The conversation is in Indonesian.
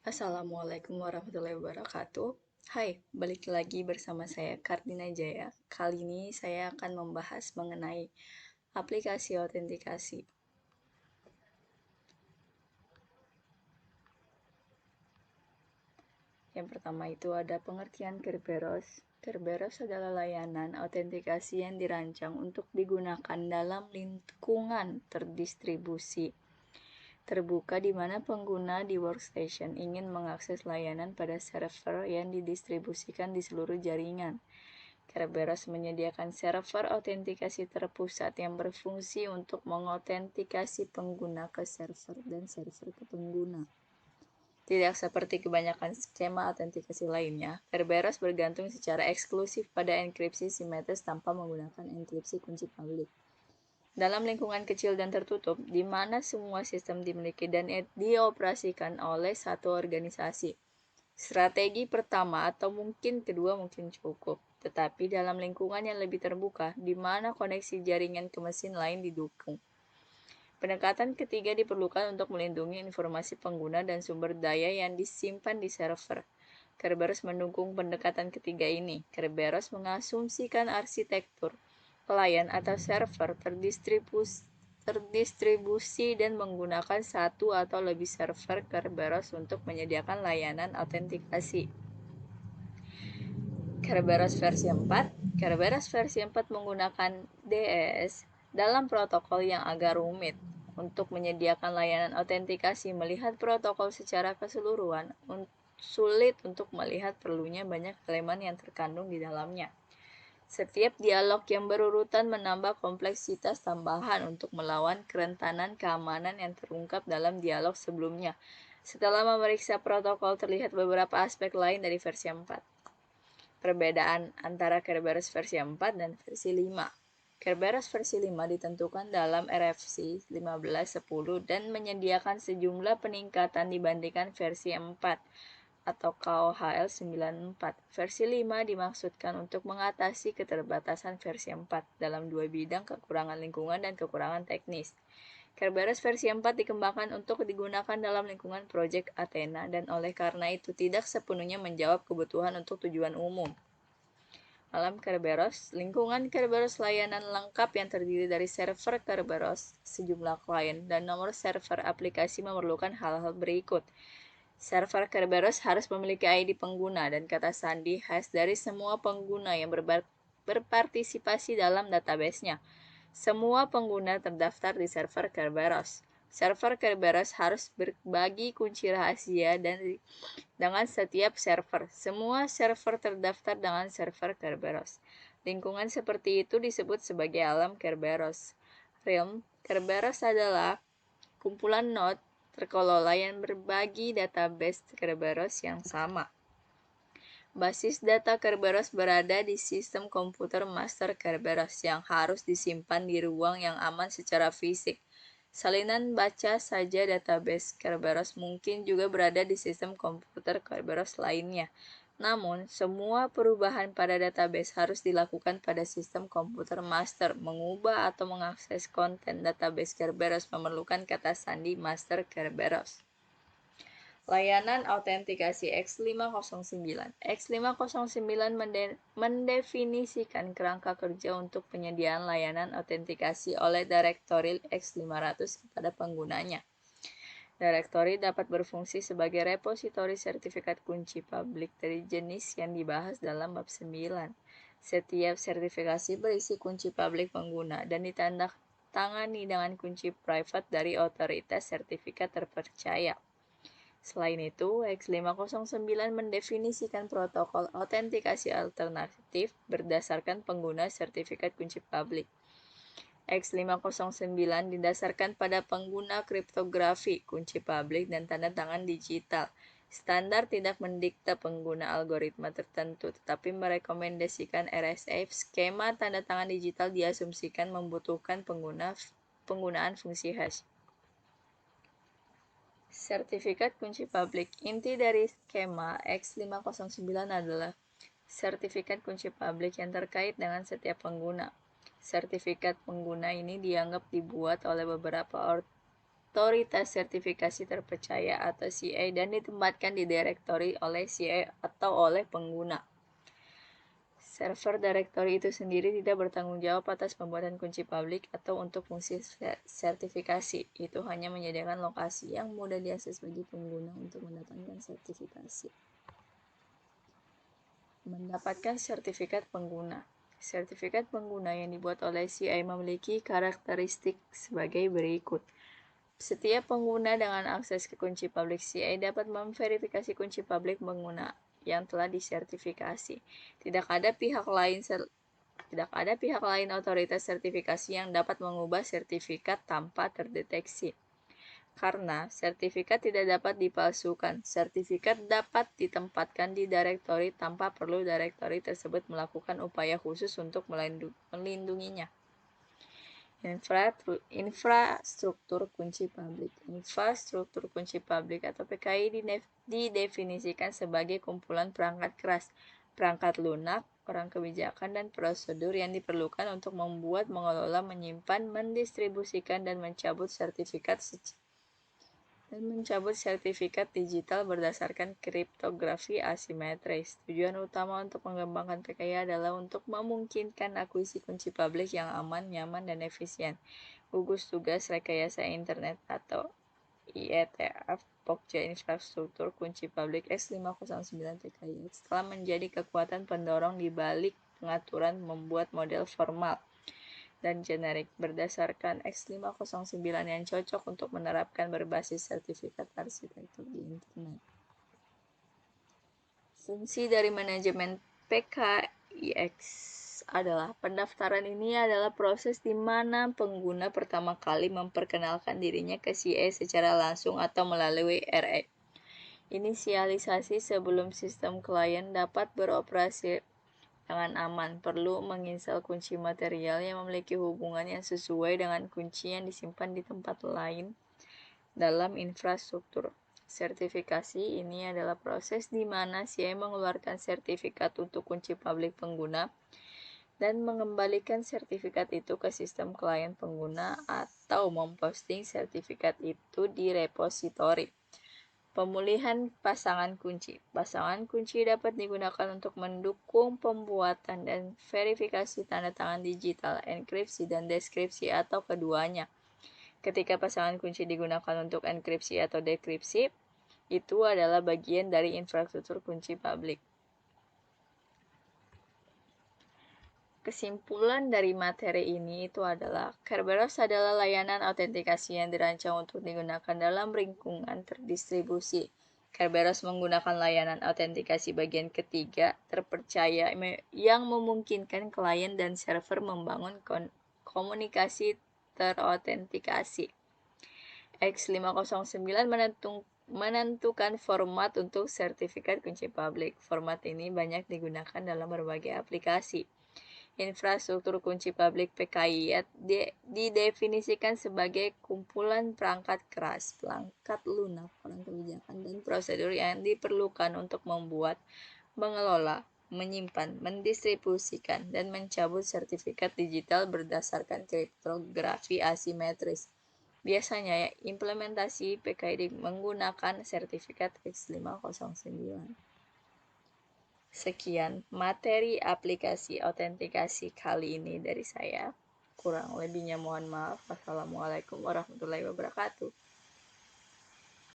Assalamualaikum warahmatullahi wabarakatuh. Hai, balik lagi bersama saya Kardina Jaya. Kali ini saya akan membahas mengenai aplikasi autentikasi. Yang pertama itu ada pengertian Kerberos. Kerberos adalah layanan autentikasi yang dirancang untuk digunakan dalam lingkungan terdistribusi terbuka di mana pengguna di workstation ingin mengakses layanan pada server yang didistribusikan di seluruh jaringan. Kerberos menyediakan server autentikasi terpusat yang berfungsi untuk mengautentikasi pengguna ke server dan server ke pengguna. Tidak seperti kebanyakan skema autentikasi lainnya, Kerberos bergantung secara eksklusif pada enkripsi simetris tanpa menggunakan enkripsi kunci publik. Dalam lingkungan kecil dan tertutup, di mana semua sistem dimiliki dan dioperasikan oleh satu organisasi. Strategi pertama atau mungkin kedua mungkin cukup, tetapi dalam lingkungan yang lebih terbuka, di mana koneksi jaringan ke mesin lain didukung. Pendekatan ketiga diperlukan untuk melindungi informasi pengguna dan sumber daya yang disimpan di server. Kerberos mendukung pendekatan ketiga ini. Kerberos mengasumsikan arsitektur klien atau server terdistribusi dan menggunakan satu atau lebih server Kerberos untuk menyediakan layanan autentikasi. Kerberos versi 4. Kerberos versi 4 menggunakan DES dalam protokol yang agak rumit. Untuk menyediakan layanan autentikasi melihat protokol secara keseluruhan, sulit untuk melihat perlunya banyak elemen yang terkandung di dalamnya. Setiap dialog yang berurutan menambah kompleksitas tambahan untuk melawan kerentanan keamanan yang terungkap dalam dialog sebelumnya. Setelah memeriksa protokol, terlihat beberapa aspek lain dari versi 4. Perbedaan antara Kerberos versi 4 dan versi 5. Kerberos versi 5 ditentukan dalam RFC 1510 dan menyediakan sejumlah peningkatan dibandingkan versi 4 atau KOHL 94. Versi 5 dimaksudkan untuk mengatasi keterbatasan versi 4 dalam dua bidang, kekurangan lingkungan dan kekurangan teknis. Kerberos versi 4 dikembangkan untuk digunakan dalam lingkungan proyek Athena dan oleh karena itu tidak sepenuhnya menjawab kebutuhan untuk tujuan umum. Dalam Kerberos, lingkungan Kerberos layanan lengkap yang terdiri dari server Kerberos, sejumlah klien, dan nomor server aplikasi memerlukan hal-hal berikut. Server Kerberos harus memiliki ID pengguna dan kata sandi hash dari semua pengguna yang berpartisipasi dalam database-nya. Semua pengguna terdaftar di server Kerberos. Server Kerberos harus berbagi kunci rahasia dengan setiap server. Semua server terdaftar dengan server Kerberos. Lingkungan seperti itu disebut sebagai alam Kerberos. Realm Kerberos adalah kumpulan node terkelola yang berbagi database Kerberos yang sama. Basis data Kerberos berada di sistem komputer master Kerberos yang harus disimpan di ruang yang aman secara fisik. Salinan baca saja database Kerberos mungkin juga berada di sistem komputer Kerberos lainnya. Namun, semua perubahan pada database harus dilakukan pada sistem komputer master. Mengubah atau mengakses konten database Kerberos memerlukan kata sandi master Kerberos. Layanan autentikasi X509. X509 mendefinisikan kerangka kerja untuk penyediaan layanan autentikasi oleh Direktori X500 kepada penggunanya. Direktori dapat berfungsi sebagai repositori sertifikat kunci publik dari jenis yang dibahas dalam bab 9. Setiap sertifikasi berisi kunci publik pengguna dan ditandatangani dengan kunci private dari otoritas sertifikat terpercaya. Selain itu, X509 mendefinisikan protokol autentikasi alternatif berdasarkan pengguna sertifikat kunci publik. X509 didasarkan pada pengguna kriptografi, kunci publik, dan tanda tangan digital. Standar tidak mendikte pengguna algoritma tertentu, tetapi merekomendasikan RSA. Skema tanda tangan digital diasumsikan membutuhkan penggunaan fungsi hash. Sertifikat kunci publik. Inti dari skema X509 adalah sertifikat kunci publik yang terkait dengan setiap pengguna. Sertifikat pengguna ini dianggap dibuat oleh beberapa otoritas sertifikasi terpercaya atau CA dan ditempatkan di direktori oleh CA atau oleh pengguna. Server direktori itu sendiri tidak bertanggung jawab atas pembuatan kunci publik atau untuk fungsi sertifikasi. Itu hanya menyediakan lokasi yang mudah diakses bagi pengguna untuk mendapatkan sertifikasi. Mendapatkan sertifikat pengguna. Sertifikat pengguna yang dibuat oleh CA memiliki karakteristik sebagai berikut. Setiap pengguna dengan akses ke kunci publik CA dapat memverifikasi kunci publik pengguna yang telah disertifikasi. Tidak ada pihak lain otoritas sertifikasi yang dapat mengubah sertifikat tanpa terdeteksi. Karena sertifikat tidak dapat dipalsukan, sertifikat dapat ditempatkan di direktori tanpa perlu direktori tersebut melakukan upaya khusus untuk melindunginya. Infrastruktur kunci publik. Infrastruktur kunci publik atau PKI didefinisikan sebagai kumpulan perangkat keras, perangkat lunak, orang kebijakan, dan prosedur yang diperlukan untuk membuat, mengelola, menyimpan, mendistribusikan, dan mencabut sertifikat digital berdasarkan kriptografi asimetris. Tujuan utama untuk mengembangkan PKI adalah untuk memungkinkan akuisisi kunci publik yang aman, nyaman, dan efisien. Gugus Tugas Rekayasa Internet atau IETF Pokja Infrastruktur Kunci Publik X509 PKI telah menjadi kekuatan pendorong di balik pengaturan membuat model formal dan generik berdasarkan X509 yang cocok untuk menerapkan berbasis sertifikat arsitektur di internet. Fungsi dari manajemen PKIX adalah pendaftaran ini adalah proses di mana pengguna pertama kali memperkenalkan dirinya ke CA secara langsung atau melalui RE. Inisialisasi sebelum sistem klien dapat beroperasi dengan aman, perlu menginstal kunci material yang memiliki hubungan yang sesuai dengan kunci yang disimpan di tempat lain dalam infrastruktur. Sertifikasi ini adalah proses di mana CA mengeluarkan sertifikat untuk kunci publik pengguna dan mengembalikan sertifikat itu ke sistem klien pengguna atau memposting sertifikat itu di repositori. Pemulihan pasangan kunci. Pasangan kunci dapat digunakan untuk mendukung pembuatan dan verifikasi tanda tangan digital, enkripsi, dan deskripsi atau keduanya. Ketika pasangan kunci digunakan untuk enkripsi atau dekripsi, itu adalah bagian dari infrastruktur kunci publik. Kesimpulan dari materi ini itu adalah Kerberos adalah layanan autentikasi yang dirancang untuk digunakan dalam lingkungan terdistribusi. Kerberos menggunakan layanan autentikasi bagian ketiga terpercaya yang memungkinkan klien dan server membangun komunikasi terautentikasi. X509 menentukan format untuk sertifikat kunci publik. Format ini banyak digunakan dalam berbagai aplikasi. Infrastruktur kunci publik PKI didefinisikan sebagai kumpulan perangkat keras, perangkat lunak, orang kebijakan, dan prosedur yang diperlukan untuk membuat, mengelola, menyimpan, mendistribusikan, dan mencabut sertifikat digital berdasarkan kriptografi asimetris. Biasanya implementasi PKI menggunakan sertifikat X509. Sekian materi aplikasi autentikasi kali ini dari saya. Kurang lebihnya mohon maaf. Wassalamualaikum warahmatullahi wabarakatuh.